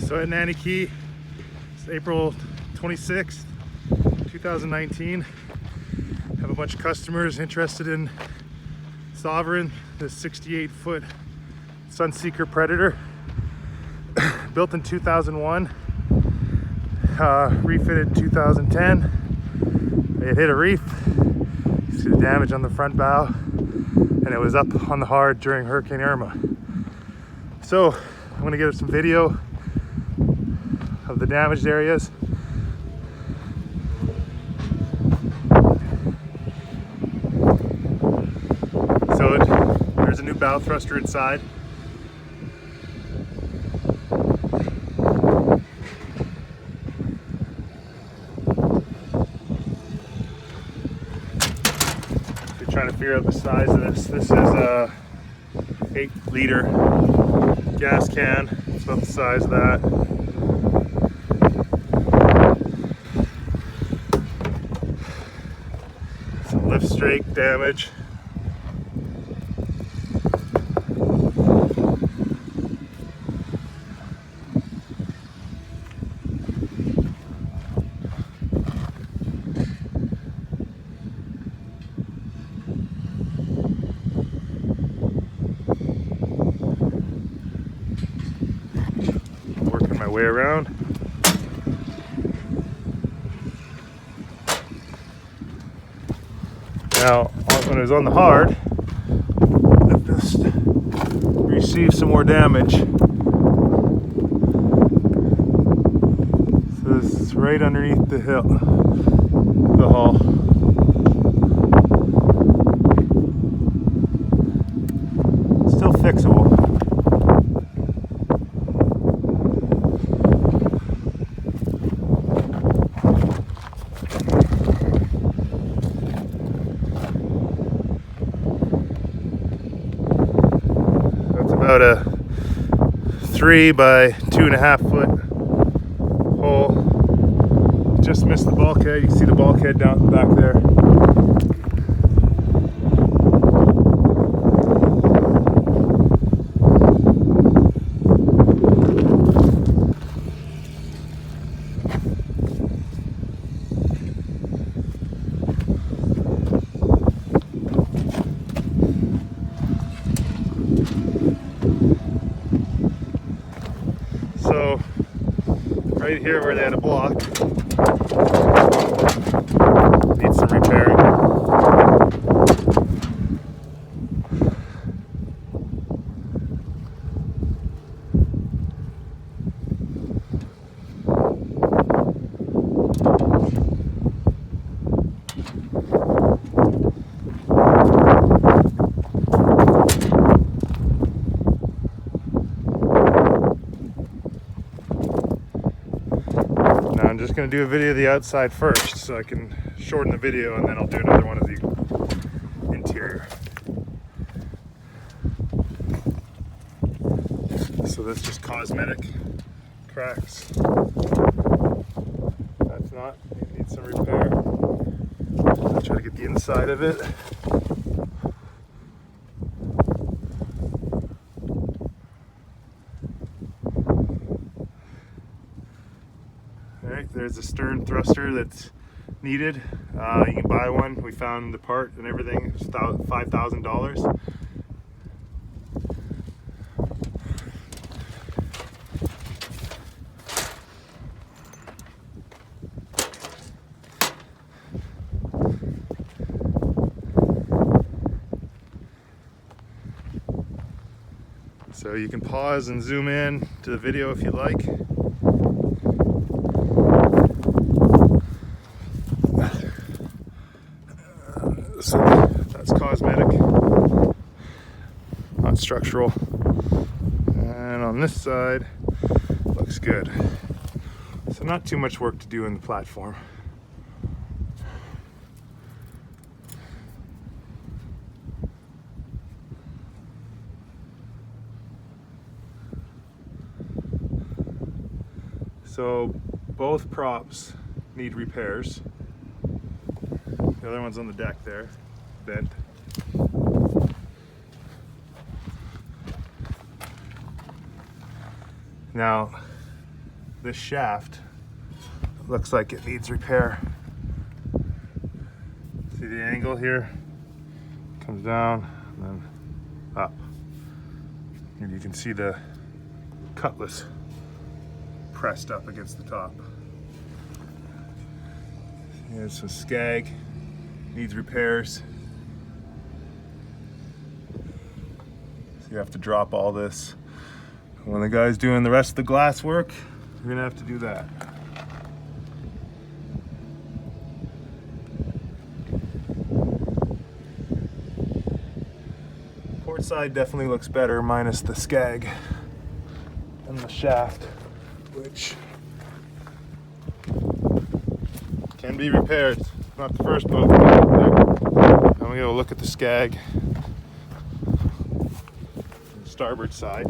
So at Nanny Key, it's April 26th, 2019. Have a bunch of customers interested in Sovereign, this 68-foot Sunseeker Predator, built in 2001, refitted in 2010. It hit a reef. You see the damage on the front bow, and it was up on the hard during Hurricane Irma. So I'm going to get some video of the damaged areas. So there's a new bow thruster inside. If you're trying to figure out the size of this, this is a 8-liter gas can. It's about the size of that. Some lift strake damage. Working my way around. Now, when it was on the hard, it just received some more damage. So this is right underneath the hill, the hull. Still fixable. About a 3 by 2.5 foot hole. Just missed the bulkhead. You can see the bulkhead down back there. So right here where they had a block needs some repairing. I'm just going to do a video of the outside first so I can shorten the video, and then I'll do another one of the interior. So that's just cosmetic cracks. That's not, it needs some repair. I'll try to get the inside of it. There's a stern thruster that's needed. You can buy one. We found the part and everything. It's $5,000. So you can pause and zoom in to the video if you like. So that's cosmetic, not structural. And on this side, looks good. So not too much work to do in the platform. So both props need repairs. The other one's on the deck there, bent. Now, this shaft looks like it needs repair. See the angle here? Comes down and then up. And you can see the cutlass pressed up against the top. Here's some skag, needs repairs. So you have to drop all this. When the guy's doing the rest of the glass work, you're gonna have to do that. Port side definitely looks better, minus the skag and the shaft, which can be repaired. Not the first boat. I'm gonna go look at the skag, starboard side.